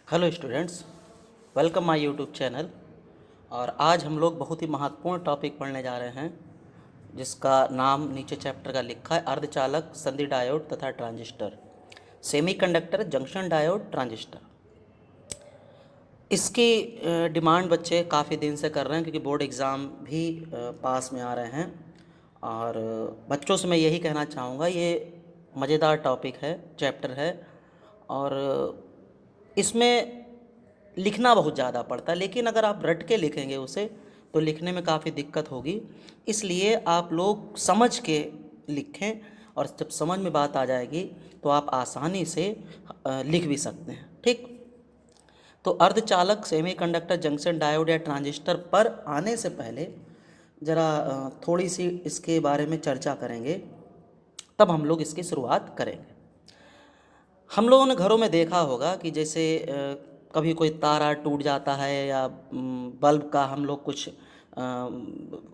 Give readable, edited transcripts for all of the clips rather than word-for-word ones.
Hello students, welcome my YouTube channel. और आज हम लोग बहुत ही महत्वपूर्ण टॉपिक पढ़ने जा रहे हैं, जिसका नाम नीचे चैप्टर का लिखा है, अर्धचालक, संधि डायोड तथा transistor, semiconductor, junction diode, transistor. इसकी डिमांड बच्चे काफ़ी दिन से कर रहे हैं, क्योंकि बोर्ड एग्ज़ाम भी पास में आ रहे हैं। और बच्चों से मैं यही कहना चाहूँगा, ये मज़ेदार टॉपिक है, चैप्टर है। और इसमें लिखना बहुत ज़्यादा पड़ता है, लेकिन अगर आप रट के लिखेंगे उसे तो लिखने में काफ़ी दिक्कत होगी। इसलिए आप लोग समझ के लिखें, और जब समझ में बात आ जाएगी तो आप आसानी से लिख भी सकते हैं। ठीक, तो अर्धचालक, सेमीकंडक्टर, जंक्शन डायोड या ट्रांजिस्टर पर आने से पहले ज़रा थोड़ी सी इसके बारे में चर्चा करेंगे, तब हम लोग इसकी शुरुआत करेंगे। हम लोगों ने घरों में देखा होगा कि जैसे कभी कोई तारा टूट जाता है, या बल्ब का हम लोग कुछ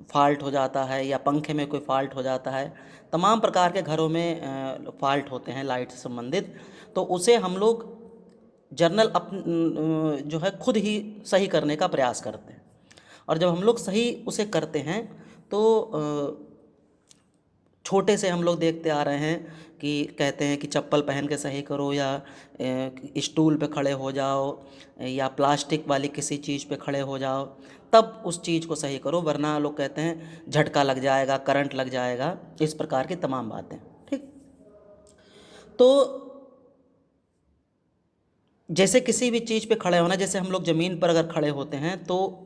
फॉल्ट हो जाता है, या पंखे में कोई फॉल्ट हो जाता है। तमाम प्रकार के घरों में फॉल्ट होते हैं लाइट से संबंधित। तो उसे हम लोग जर्नल जो है खुद ही सही करने का प्रयास करते हैं। और जब हम लोग सही उसे करते हैं तो छोटे से हम लोग देखते आ रहे हैं कि कहते हैं कि चप्पल पहन के सही करो, या स्टूल पे खड़े हो जाओ, या प्लास्टिक वाली किसी चीज़ पे खड़े हो जाओ, तब उस चीज़ को सही करो, वरना लोग कहते हैं झटका लग जाएगा, करंट लग जाएगा। इस प्रकार की तमाम बातें। ठीक, तो जैसे किसी भी चीज़ पे खड़े होना, जैसे हम लोग ज़मीन पर अगर खड़े होते हैं तो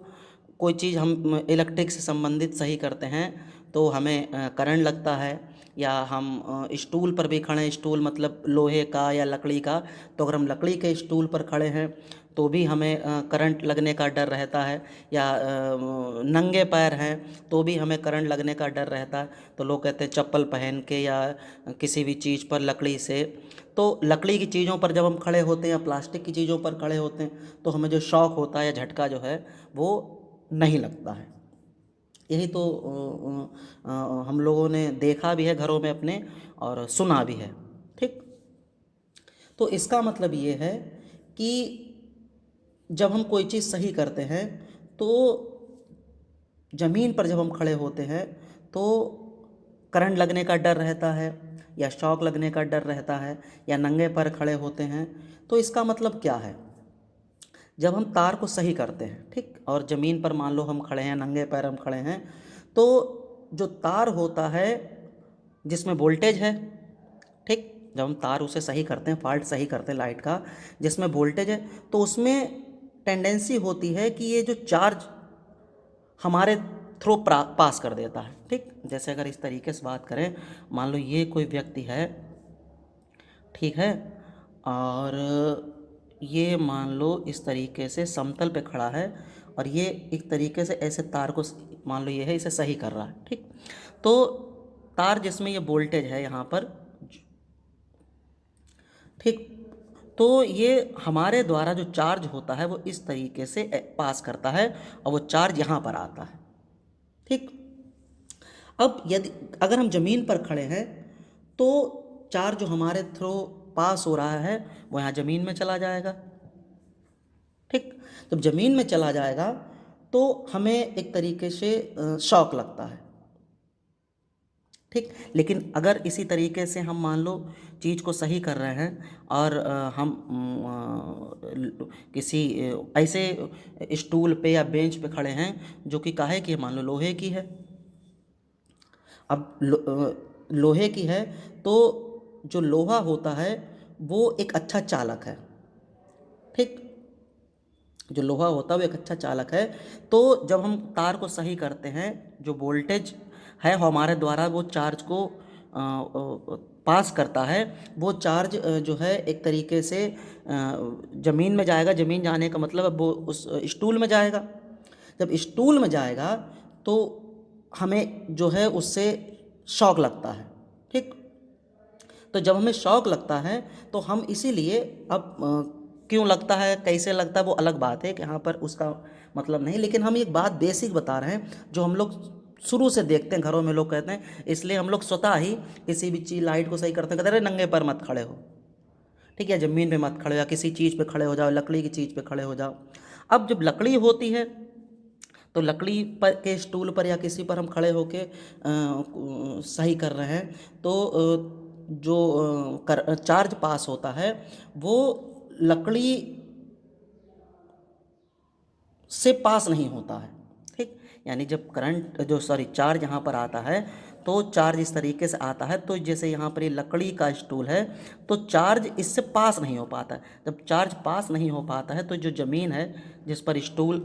कोई चीज़ हम इलेक्ट्रिक से संबंधित सही करते हैं तो हमें करंट लगता है। या हम स्टूल पर भी खड़े हैं, स्टूल मतलब लोहे का या लकड़ी का, तो अगर हम लकड़ी के स्टूल पर खड़े हैं तो भी हमें करंट लगने का डर रहता है। या नंगे पैर हैं तो भी हमें करंट लगने का डर रहता है। तो लोग कहते हैं चप्पल पहन के या किसी भी चीज़ पर लकड़ी से, तो लकड़ी की चीज़ों पर जब हम खड़े होते हैं या प्लास्टिक की चीज़ों पर खड़े होते हैं तो हमें जो शॉक होता है या झटका जो है वो नहीं लगता है। यही तो हम लोगों ने देखा भी है घरों में अपने, और सुना भी है। ठीक, तो इसका मतलब ये है कि जब हम कोई चीज़ सही करते हैं तो ज़मीन पर जब हम खड़े होते हैं तो करंट लगने का डर रहता है, या शॉक लगने का डर रहता है, या नंगे पैर खड़े होते हैं। तो इसका मतलब क्या है, जब हम तार को सही करते हैं, ठीक, और ज़मीन पर मान लो हम खड़े हैं, नंगे पैर हम खड़े हैं, तो जो तार होता है जिसमें वोल्टेज है, ठीक, जब हम तार उसे सही करते हैं, फॉल्ट सही करते हैं लाइट का, जिसमें वोल्टेज है, तो उसमें टेंडेंसी होती है कि ये जो चार्ज हमारे थ्रू पास कर देता है। ठीक, जैसे अगर इस तरीके से बात करें, मान लो ये कोई व्यक्ति है, ठीक है, और ये मान लो इस तरीके से समतल पे खड़ा है, और ये एक तरीके से ऐसे तार को मान लो ये है, इसे सही कर रहा है। ठीक, तो तार जिसमें ये वोल्टेज है यहाँ पर, ठीक, तो ये हमारे द्वारा जो चार्ज होता है वो इस तरीके से पास करता है, और वो चार्ज यहाँ पर आता है। ठीक, अब यदि अगर हम ज़मीन पर खड़े हैं तो चार्ज जो हमारे थ्रू पास हो रहा है वो यहाँ ज़मीन में चला जाएगा। ठीक, जब ज़मीन में चला जाएगा तो हमें एक तरीके से शॉक लगता है। ठीक, लेकिन अगर इसी तरीके से हम मान लो चीज़ को सही कर रहे हैं, और हम किसी ऐसे स्टूल पे या बेंच पे खड़े हैं जो कि काहे की है, मान लो लोहे की है। अब लोहे की है तो जो लोहा होता है वो एक अच्छा चालक है। ठीक, जो लोहा होता है वो एक अच्छा चालक है। तो जब हम तार को सही करते हैं, जो वोल्टेज है हमारे द्वारा वो चार्ज को पास करता है, वो चार्ज जो है एक तरीके से ज़मीन में जाएगा। ज़मीन जाने का मतलब वो उस स्टूल में जाएगा। जब स्टूल में जाएगा तो हमें जो है उससे शॉक लगता है। ठीक, तो जब हमें शौक लगता है तो हम इसीलिए अब क्यों लगता है, कैसे लगता है, वो अलग बात है कि यहाँ पर उसका मतलब नहीं, लेकिन हम एक बात बेसिक बता रहे हैं जो हम लोग शुरू से देखते हैं, घरों में लोग कहते हैं, इसलिए हम लोग स्वतः ही किसी भी चीज़ लाइट को सही करते हैं, कहते हैं अरे नंगे पर मत खड़े हो, ठीक है, ज़मीन पे मत खड़े हो, या किसी चीज़ पे खड़े हो जाओ, लकड़ी की चीज़ पे खड़े हो जाओ। अब जब लकड़ी होती है तो लकड़ी पर के स्टूल पर या किसी पर हम खड़े होके सही कर रहे हैं, तो जो चार्ज पास होता है वो लकड़ी से पास नहीं होता है। ठीक, यानी जब करंट जो सॉरी चार्ज यहाँ पर आता है तो चार्ज इस तरीके से आता है, तो जैसे यहाँ पर ये लकड़ी का स्टूल है तो चार्ज इससे पास नहीं हो पाता है। जब चार्ज पास नहीं हो पाता है तो जो ज़मीन है जिस पर स्टूल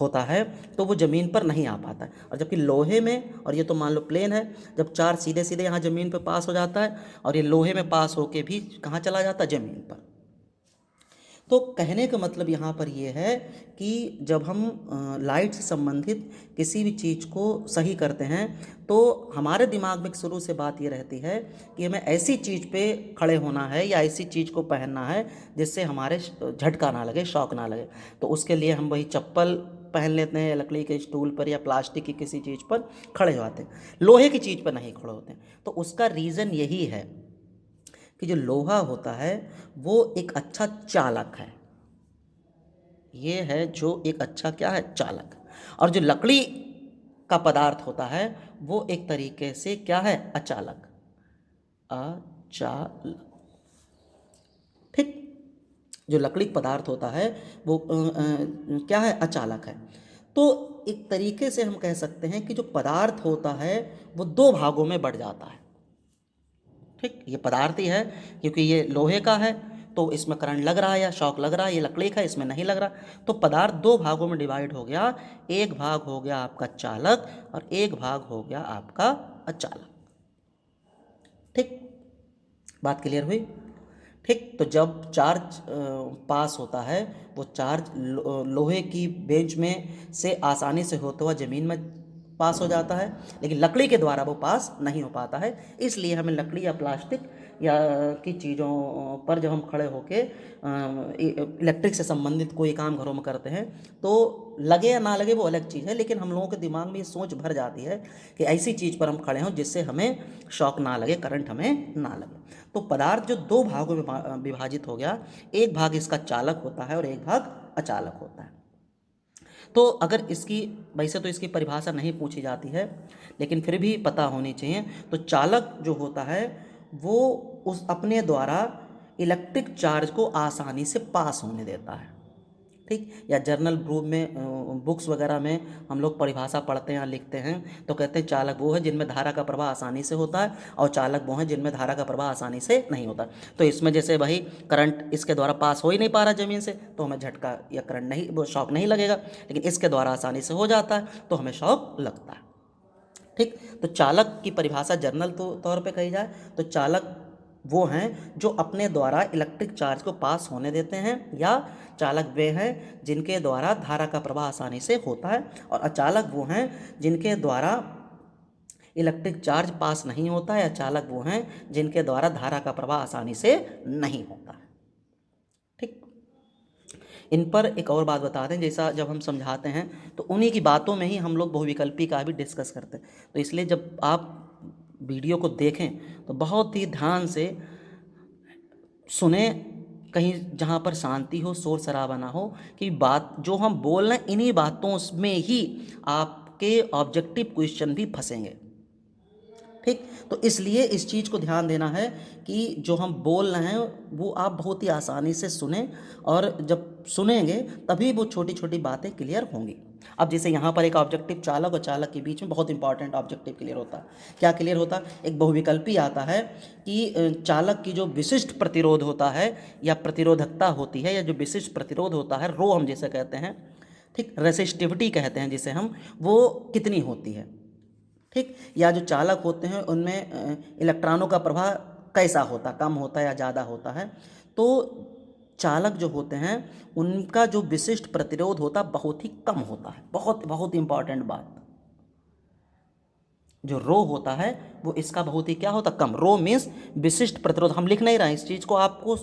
होता है तो वो ज़मीन पर नहीं आ पाता है। और जबकि लोहे में, और ये तो मान लो प्लेन है, जब चार्ज सीधे सीधे यहाँ ज़मीन पर पास हो जाता है और ये लोहे में पास होके भी कहाँ चला जाता है, ज़मीन पर। तो कहने का मतलब यहाँ पर ये है कि जब हम लाइट से संबंधित किसी भी चीज़ को सही करते हैं तो हमारे दिमाग में शुरू से बात ये रहती है कि हमें ऐसी चीज़ पे खड़े होना है या ऐसी चीज़ को पहनना है जिससे हमारे झटका ना लगे, शॉक ना लगे। तो उसके लिए हम वही चप्पल पहन लेते हैं, लकड़ी के स्टूल पर या प्लास्टिक की किसी चीज़ पर खड़े हो जाते हैं, लोहे की चीज़ पर नहीं खड़े होते हैं। तो उसका रीज़न यही है कि जो लोहा होता है वो एक अच्छा चालक है, ये है जो एक अच्छा क्या है, चालक। और जो लकड़ी का पदार्थ होता है वो एक तरीके से क्या है, अचालक, अचालक। ठीक, जो लकड़ी का पदार्थ होता है वो क्या है, अचालक है। तो एक तरीके से हम कह सकते हैं कि जो पदार्थ होता है वो दो भागों में बढ़ जाता है। ठीक, ये पदार्थ ही है क्योंकि ये लोहे का है तो इसमें करंट लग रहा है या शॉक लग रहा है, ये लकड़ी का है इसमें नहीं लग रहा। तो पदार्थ दो भागों में डिवाइड हो गया, एक भाग हो गया आपका चालक और एक भाग हो गया आपका अचालक। ठीक, बात क्लियर हुई। ठीक, तो जब चार्ज पास होता है वो चार्ज लोहे की बेंच में से आसानी से होता हुआ ज़मीन में पास हो जाता है, लेकिन लकड़ी के द्वारा वो पास नहीं हो पाता है। इसलिए हमें लकड़ी या प्लास्टिक या की चीज़ों पर जब हम खड़े होके इलेक्ट्रिक से संबंधित कोई काम घरों में करते हैं तो लगे या ना लगे वो अलग चीज़ है, लेकिन हम लोगों के दिमाग में ये सोच भर जाती है कि ऐसी चीज़ पर हम खड़े हों जिससे हमें शॉक ना लगे, करंट हमें ना लगे। तो पदार्थ जो दो भागों में विभाजित हो गया, एक भाग इसका चालक होता है और एक भाग अचालक होता है। तो अगर इसकी वैसे तो इसकी परिभाषा नहीं पूछी जाती है लेकिन फिर भी पता होनी चाहिए। तो चालक जो होता है वो उस अपने द्वारा इलेक्ट्रिक चार्ज को आसानी से पास होने देता है। ठीक, या जर्नल बुक में बुक्स वगैरह में हम लोग परिभाषा पढ़ते हैं, लिखते हैं तो कहते हैं चालक वो है जिनमें धारा का प्रवाह आसानी से होता है और चालक वो है जिनमें धारा का प्रवाह आसानी से नहीं होता। तो इसमें जैसे वही करंट इसके द्वारा पास हो ही नहीं पा रहा ज़मीन से तो हमें झटका या करंट नहीं, वो शॉक नहीं लगेगा, लेकिन इसके द्वारा आसानी से हो जाता है तो हमें शॉक लगता है। ठीक, तो चालक की परिभाषा जर्नल तौर पे कही जाए तो चालक वो हैं जो अपने द्वारा इलेक्ट्रिक चार्ज को पास होने देते हैं, या चालक वे हैं जिनके द्वारा धारा का प्रवाह आसानी से होता है, और अचालक वो हैं जिनके द्वारा इलेक्ट्रिक चार्ज पास नहीं होता है, या चालक वो हैं जिनके द्वारा धारा का प्रवाह आसानी से नहीं होता है। ठीक, इन पर एक और बात बता दें, जैसा जब हम समझाते हैं तो उन्हीं की बातों में ही हम लोग बहुविकल्पी का भी डिस्कस करते हैं। तो इसलिए जब आप वीडियो को देखें तो बहुत ही ध्यान से सुने, कहीं जहाँ पर शांति हो, शोर शराबा ना हो, कि बात जो हम बोल रहे हैं इन्हीं बातों में ही आपके ऑब्जेक्टिव क्वेश्चन भी फंसेंगे। ठीक, तो इसलिए इस चीज़ को ध्यान देना है कि जो हम बोल रहे हैं वो आप बहुत ही आसानी से सुने, और जब सुनेंगे तभी वो छोटी छोटी बातें क्लियर होंगी। अब जैसे यहाँ पर एक ऑब्जेक्टिव चालक और चालक के बीच में बहुत इंपॉर्टेंट ऑब्जेक्टिव क्लियर होता है। क्या क्लियर होता है? एक बहुविकल्पी आता है कि चालक की जो विशिष्ट प्रतिरोध होता है या प्रतिरोधकता होती है, या जो विशिष्ट प्रतिरोध होता है, रो हम जिसे कहते हैं, ठीक, रेसिस्टिविटी कहते हैं जिसे हम, वो कितनी होती है। ठीक, या जो चालक होते हैं उनमें इलेक्ट्रॉनों का प्रवाह कैसा होता, कम होता है या ज़्यादा होता है। तो चालक जो होते हैं उनका जो विशिष्ट प्रतिरोध होता बहुत ही कम होता है। बहुत बहुत इंपॉर्टेंट बात, जो रो होता है वो इसका बहुत ही क्या होता, कम। रो मीन्स विशिष्ट प्रतिरोध। हम लिख नहीं रहे हैं इस चीज़ को, आपको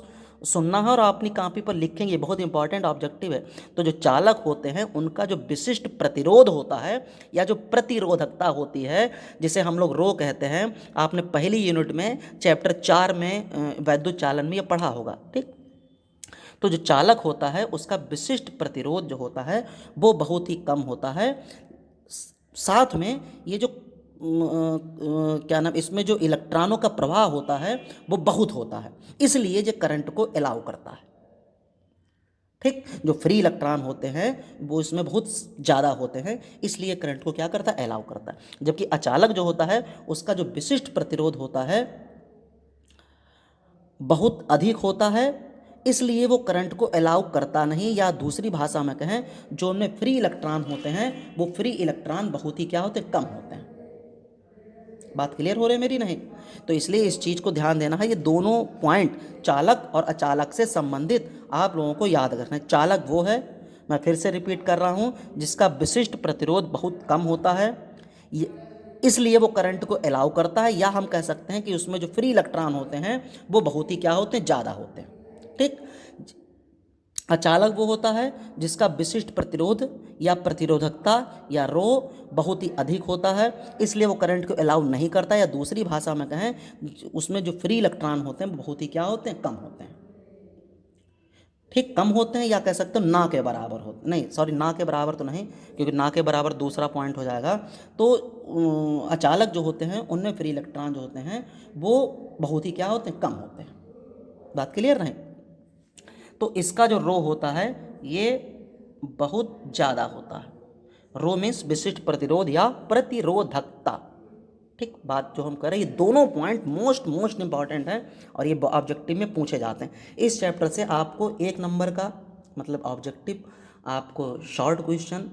सुनना है और आप अपनी कॉपी पर लिखेंगे, बहुत इंपॉर्टेंट ऑब्जेक्टिव है। तो जो चालक होते हैं उनका जो विशिष्ट प्रतिरोध होता है या जो प्रतिरोधकता होती है, जिसे हम लोग रो कहते हैं, आपने पहली यूनिट में चैप्टर 4 में वैद्युत चालन में ये पढ़ा होगा, ठीक। तो जो चालक होता है उसका विशिष्ट प्रतिरोध जो होता है वो बहुत ही कम होता है। साथ में ये जो क्या नाम, इसमें जो इलेक्ट्रॉनों का प्रवाह होता है वो बहुत होता है, इसलिए ये करंट को अलाउ करता है, ठीक। जो फ्री इलेक्ट्रॉन होते हैं वो इसमें बहुत ज़्यादा होते हैं, इसलिए करंट को क्या करता है, अलाउ करता है। जबकि अचालक जो होता है उसका जो विशिष्ट प्रतिरोध होता है बहुत अधिक होता है, इसलिए वो करंट को अलाउ करता नहीं, या दूसरी भाषा में कहें जो उनमें फ्री इलेक्ट्रॉन होते हैं वो फ्री इलेक्ट्रॉन बहुत ही क्या होते हैं, कम होते हैं। बात क्लियर हो रही है मेरी, नहीं? तो इसलिए इस चीज़ को ध्यान देना है, ये दोनों पॉइंट चालक और अचालक से संबंधित आप लोगों को याद रखना है। चालक वो है, मैं फिर से रिपीट कर रहा हूँ, जिसका विशिष्ट प्रतिरोध बहुत कम होता है, ये इसलिए वो करंट को अलाउ करता है, या हम कह सकते हैं कि उसमें जो फ्री इलेक्ट्रॉन होते हैं वो बहुत ही क्या होते हैं, ज़्यादा होते हैं, ठीक। अचालक वो होता है जिसका विशिष्ट प्रतिरोध या प्रतिरोधकता या रो बहुत ही अधिक होता है, इसलिए वो करंट को अलाउ नहीं करता, या दूसरी भाषा में कहें उसमें जो फ्री इलेक्ट्रॉन होते हैं वो बहुत ही क्या होते हैं, कम होते हैं, ठीक। कम होते हैं, या कह सकते हो ना के बराबर होते, नहीं सॉरी, ना के बराबर तो नहीं, क्योंकि ना के बराबर दूसरा पॉइंट हो जाएगा। तो अचालक जो होते हैं उनमें फ्री इलेक्ट्रॉन जो होते हैं वो बहुत ही क्या होते हैं, कम होते हैं। बात क्लियर नहीं? तो इसका जो रो होता है ये बहुत ज़्यादा होता है। रो मीन्स विशिष्ट प्रतिरोध या प्रतिरोधकता, ठीक। बात जो हम कर रहे हैं, ये दोनों पॉइंट मोस्ट इंपॉर्टेंट है और ये ऑब्जेक्टिव में पूछे जाते हैं। इस चैप्टर से आपको 1 नंबर का मतलब ऑब्जेक्टिव, आपको शॉर्ट क्वेश्चन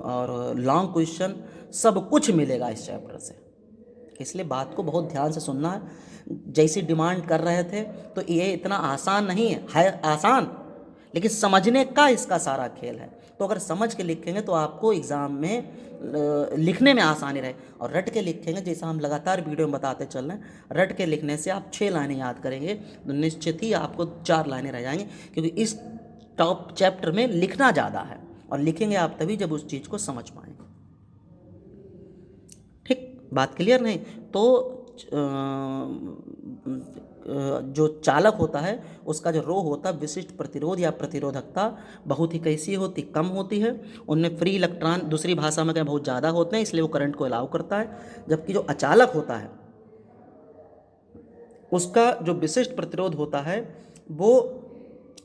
और लॉन्ग क्वेश्चन सब कुछ मिलेगा इस चैप्टर से, इसलिए बात को बहुत ध्यान से सुनना है। जैसी डिमांड कर रहे थे तो ये इतना आसान नहीं है आसान, लेकिन समझने का इसका सारा खेल है। तो अगर समझ के लिखेंगे तो आपको एग्ज़ाम में लिखने में आसानी रहे, और रट के लिखेंगे जैसा हम लगातार वीडियो में बताते चल रहे हैं, रट के लिखने से आप 6 लाइनें याद करेंगे तो निश्चित ही आपको 4 लाइनें रह जाएंगी, क्योंकि इस टॉप चैप्टर में लिखना ज़्यादा है, और लिखेंगे आप तभी जब उस चीज़ को समझ पाएंगे, ठीक। बात क्लियर नहीं? तो जो चालक होता है उसका जो रो होता है विशिष्ट प्रतिरोध या प्रतिरोधकता बहुत ही कैसी होती, कम होती है। उनमें फ्री इलेक्ट्रॉन दूसरी भाषा में कहें बहुत ज़्यादा होते हैं, इसलिए वो करंट को अलाउ करता है। जबकि जो अचालक होता है उसका जो विशिष्ट प्रतिरोध होता है वो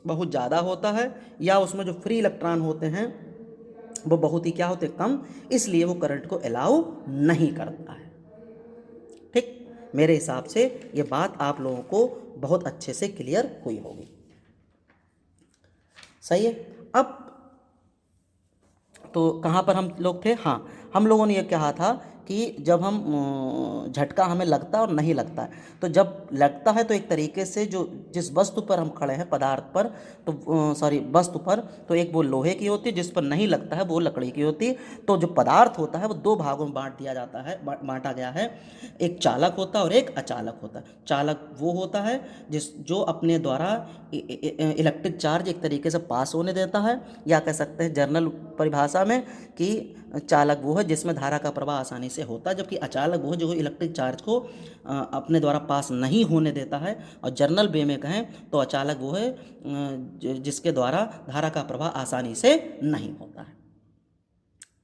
बहुत ज़्यादा होता है, या उसमें जो फ्री इलेक्ट्रॉन होते हैं वो बहुत ही क्या होते हैं, कम, इसलिए वो करंट को अलाउ नहीं करता है, ठीक। मेरे हिसाब से ये बात आप लोगों को बहुत अच्छे से क्लियर हुई होगी, सही है। अब तो कहाँ पर हम लोग थे, हाँ, हम लोगों ने ये कहा था कि जब हम झटका हमें लगता है और नहीं लगता है, तो जब लगता है तो एक तरीके से जो जिस वस्तु पर हम खड़े हैं पदार्थ पर, तो सॉरी वस्तु पर, तो एक वो लोहे की होती है, जिस पर नहीं लगता है वो लकड़ी की होती है। तो जो पदार्थ होता है वो 2 भागों में बांट दिया जाता है, बांटा गया है, एक चालक होता है और एक अचालक होता है। चालक वो होता है जो अपने द्वारा इलेक्ट्रिक चार्ज एक तरीके से पास होने देता है, या कह सकते हैं जनरल परिभाषा में कि चालक वो है जिसमें धारा का प्रवाह आसानी से होता है, जबकि अचालक वो है जो इलेक्ट्रिक चार्ज को अपने द्वारा पास नहीं होने देता है। और जर्नल वे में कहें तो अचालक वो है जिसके द्वारा धारा का प्रवाह आसानी से नहीं होता है,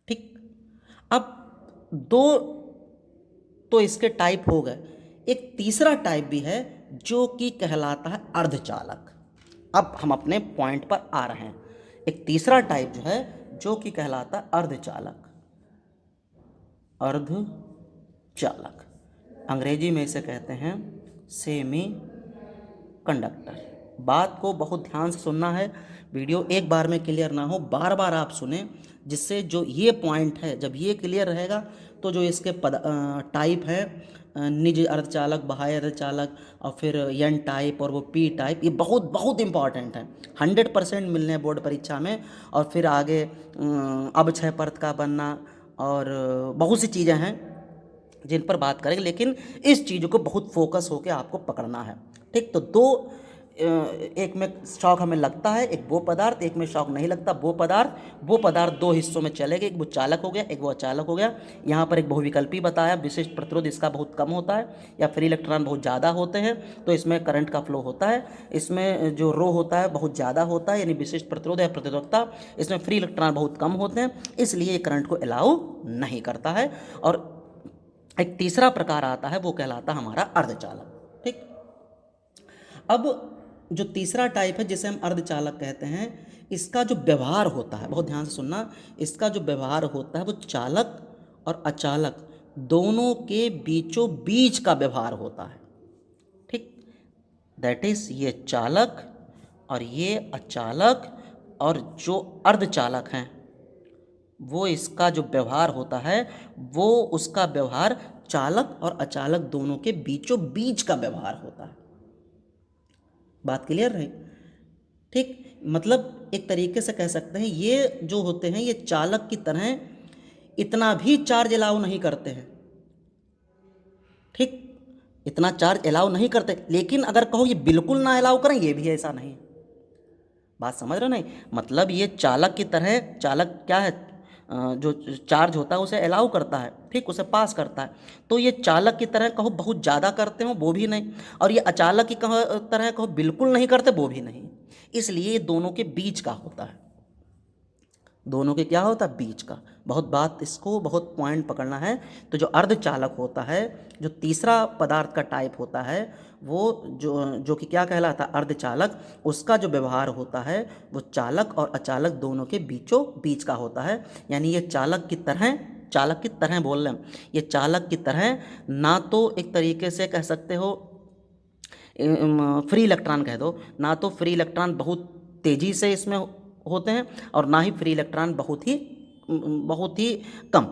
ठीक। अब 2 तो इसके टाइप हो गए, एक तीसरा टाइप भी है जो कि कहलाता है अर्धचालक। अब हम अपने पॉइंट पर आ रहे हैं। एक तीसरा टाइप जो है जो कि कहलाता है अर्धचालक, अर्धचालक अंग्रेजी में इसे कहते हैं सेमी कंडक्टर। बात को बहुत ध्यान से सुनना है, वीडियो एक बार में क्लियर ना हो, बार बार आप सुने, जिससे जो ये पॉइंट है जब ये क्लियर रहेगा तो जो इसके टाइप है निज अर्धचालक, बाह्य अर्धचालक, और फिर एन टाइप और वो पी टाइप, ये बहुत बहुत इंपॉर्टेंट है, 100% मिलने हैं बोर्ड परीक्षा में। और फिर आगे अब 6 परत का बनना और बहुत सी चीज़ें हैं जिन पर बात करेंगे, लेकिन इस चीज़ को बहुत फोकस होकर आपको पकड़ना है। ठीक, तो दो एक में शॉक हमें लगता है, एक वो पदार्थ, एक में शॉक नहीं लगता वो पदार्थ दो हिस्सों में चले गए, एक वो चालक हो गया, एक वो अचालक हो गया। यहाँ पर एक बहुविकल्पी बताया, विशिष्ट प्रतिरोध इसका बहुत कम होता है या फ्री इलेक्ट्रॉन बहुत ज़्यादा होते हैं तो इसमें करंट का फ्लो होता है। इसमें जो रो होता है बहुत ज़्यादा होता है, यानी विशिष्ट प्रतिरोध या प्रतिरोधकता, इसमें फ्री इलेक्ट्रॉन बहुत कम होते हैं, इसलिए ये करंट को अलाउ नहीं करता है। और एक तीसरा प्रकार आता है, वो कहलाता है हमारा अर्धचालक। ठीक, अब जो तीसरा टाइप है जिसे हम अर्धचालक कहते हैं, इसका जो व्यवहार होता है, बहुत ध्यान से सुनना, इसका जो व्यवहार होता है वो चालक और अचालक दोनों के बीचों बीच का व्यवहार होता है। ठीक, दैट इज ये चालक और ये अचालक, और जो अर्धचालक हैं वो इसका जो व्यवहार होता है वो उसका व्यवहार चालक और अचालक दोनों के बीचों बीच का व्यवहार होता है। बात क्लियर रही? ठीक, मतलब एक तरीके से कह सकते हैं ये जो होते हैं ये चालक की तरह इतना भी चार्ज अलाउ नहीं करते हैं। ठीक, इतना चार्ज अलाउ नहीं करते, लेकिन अगर कहो ये बिल्कुल ना अलाउ करें, ये भी ऐसा नहीं है। बात समझ रहे हो नहीं? मतलब ये चालक की तरह, चालक क्या है, जो चार्ज होता है उसे अलाउ करता है, ठीक, उसे पास करता है। तो ये चालक की तरह कहो बहुत ज़्यादा करते हो, वो भी नहीं, और ये अचालक की तरह कहो बिल्कुल नहीं करते, वो भी नहीं। इसलिए ये दोनों के बीच का होता है, दोनों के क्या होता है, बीच का। बहुत बात, इसको बहुत पॉइंट पकड़ना है। तो जो अर्धचालक होता है, जो तीसरा पदार्थ का टाइप होता है, वो जो कि क्या कहलाता है, अर्धचालक, उसका जो व्यवहार होता है वो चालक और अचालक दोनों के बीचों बीच का होता है। यानी ये चालक की तरह बोल रहे हैं, ये चालक की तरह ना तो एक तरीके से कह सकते हो फ्री इलेक्ट्रॉन कह दो, ना तो फ्री इलेक्ट्रॉन बहुत तेज़ी से इसमें होते हैं और ना ही फ्री इलेक्ट्रॉन बहुत ही कम।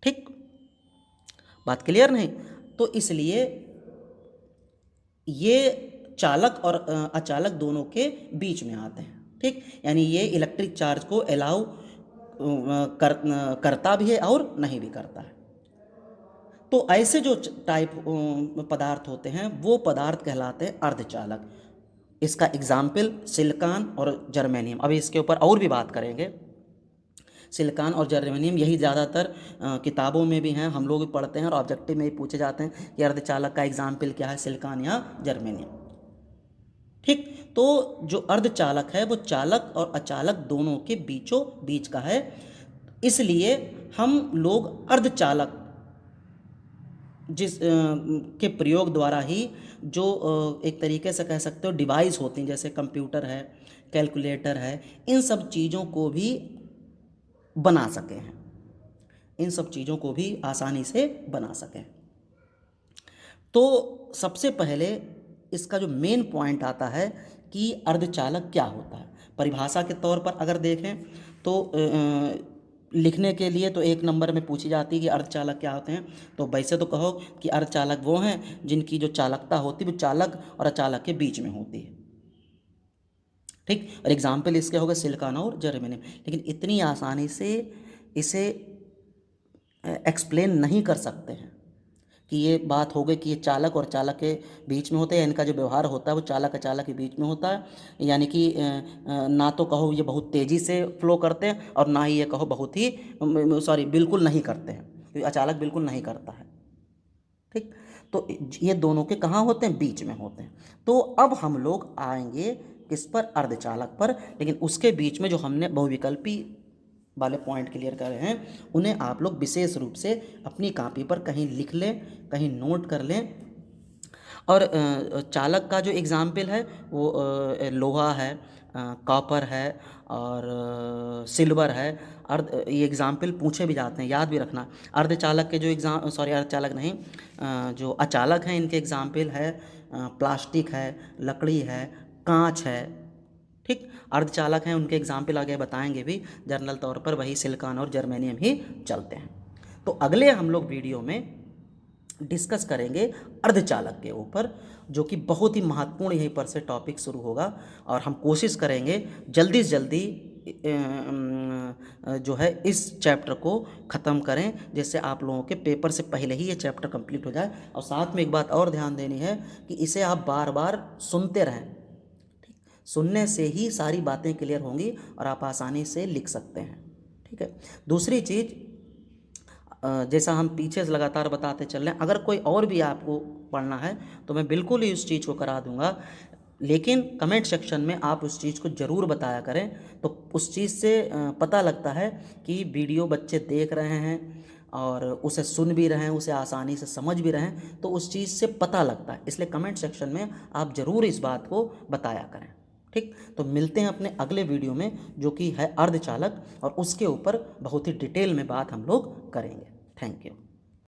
ठीक, बात क्लियर नहीं? तो इसलिए ये चालक और अचालक दोनों के बीच में आते हैं। ठीक, यानी ये इलेक्ट्रिक चार्ज को अलाउ करता भी है और नहीं भी करता है। तो ऐसे जो टाइप पदार्थ होते हैं वो पदार्थ कहलाते हैं अर्धचालक। इसका एग्जाम्पल सिलिकॉन और जर्मेनियम। अभी इसके ऊपर और भी बात करेंगे। सिलिकॉन और जर्मेनियम यही ज़्यादातर किताबों में भी हैं, हम लोग भी पढ़ते हैं और ऑब्जेक्टिव में भी पूछे जाते हैं कि अर्धचालक का एग्जाम्पल क्या है, सिलिकॉन या जर्मेनियम। ठीक, तो जो अर्धचालक है वो चालक और अचालक दोनों के बीचों बीच का है, इसलिए हम लोग अर्धचालक के प्रयोग द्वारा ही जो एक तरीके से कह सकते हो डिवाइस होती हैं, जैसे कंप्यूटर है, कैलकुलेटर है, इन सब चीज़ों को भी बना सके हैं, इन सब चीज़ों को भी आसानी से बना सकें। तो सबसे पहले इसका जो मेन पॉइंट आता है कि अर्धचालक क्या होता है। परिभाषा के तौर पर अगर देखें तो लिखने के लिए तो एक नंबर में पूछी जाती है कि अर्धचालक क्या होते हैं। तो वैसे तो कहो कि अर्धचालक वो हैं जिनकी जो चालकता होती है वो चालक और अचालक के बीच में होती है। ठीक, और एग्जाम्पल इसके हो गए सिलिकॉन और जर्मेनियम। लेकिन इतनी आसानी से इसे एक्सप्लेन नहीं कर सकते हैं कि ये बात हो गई कि ये चालक और चालक के बीच में होते हैं, इनका जो व्यवहार होता है वो चालक अचालक के बीच में होता है। यानी कि ना तो कहो ये बहुत तेज़ी से फ्लो करते हैं और ना ही ये कहो बहुत ही बिल्कुल नहीं करते हैं, क्योंकि अचालक बिल्कुल नहीं करता है। ठीक, तो ये दोनों के कहाँ होते हैं, बीच में होते हैं। तो अब हम लोग आएंगे किस पर, अर्धचालक पर। लेकिन उसके बीच में जो हमने बहुविकल्पी वाले पॉइंट क्लियर कर रहे हैं उन्हें आप लोग विशेष रूप से अपनी कॉपी पर कहीं लिख लें, कहीं नोट कर लें। और चालक का जो एग्जाम्पल है वो लोहा है, कॉपर है और सिल्वर है। ये एग्जाम्पल पूछे भी जाते हैं, याद भी रखना। अर्धचालक के जो अर्धचालक नहीं, जो अचालक हैं इनके एग्जाम्पल है प्लास्टिक है, लकड़ी है, कांच है। ठीक, अर्धचालक हैं उनके एग्जाम्पल आगे बताएंगे भी, जनरल तौर पर वही सिलिकॉन और जर्मेनियम ही चलते हैं। तो अगले हम लोग वीडियो में डिस्कस करेंगे अर्धचालक के ऊपर, जो कि बहुत ही महत्वपूर्ण यहीं पर से टॉपिक शुरू होगा। और हम कोशिश करेंगे जल्दी से जल्दी जो है इस चैप्टर को ख़त्म करें, जिससे आप लोगों के पेपर से पहले ही ये चैप्टर कंप्लीट हो जाए। और साथ में एक बात और ध्यान देनी है कि इसे आप बार बार सुनते रहें। ठीक, सुनने से ही सारी बातें क्लियर होंगी और आप आसानी से लिख सकते हैं। ठीक है। दूसरी चीज़, जैसा हम पीछे से लगातार बताते चल रहे हैं, अगर कोई और भी आपको पढ़ना है तो मैं बिल्कुल ही उस चीज़ को करा दूंगा, लेकिन कमेंट सेक्शन में आप उस चीज़ को ज़रूर बताया करें। तो उस चीज़ से पता लगता है कि वीडियो बच्चे देख रहे हैं और उसे सुन भी रहे हैं, उसे आसानी से समझ भी रहे हैं, तो उस चीज़ से पता लगता है। इसलिए कमेंट सेक्शन में आप ज़रूर इस बात को बताया करें। ठीक, तो मिलते हैं अपने अगले वीडियो में, जो कि है अर्धचालक, और उसके ऊपर बहुत ही डिटेल में बात हम लोग करेंगे। Thank you.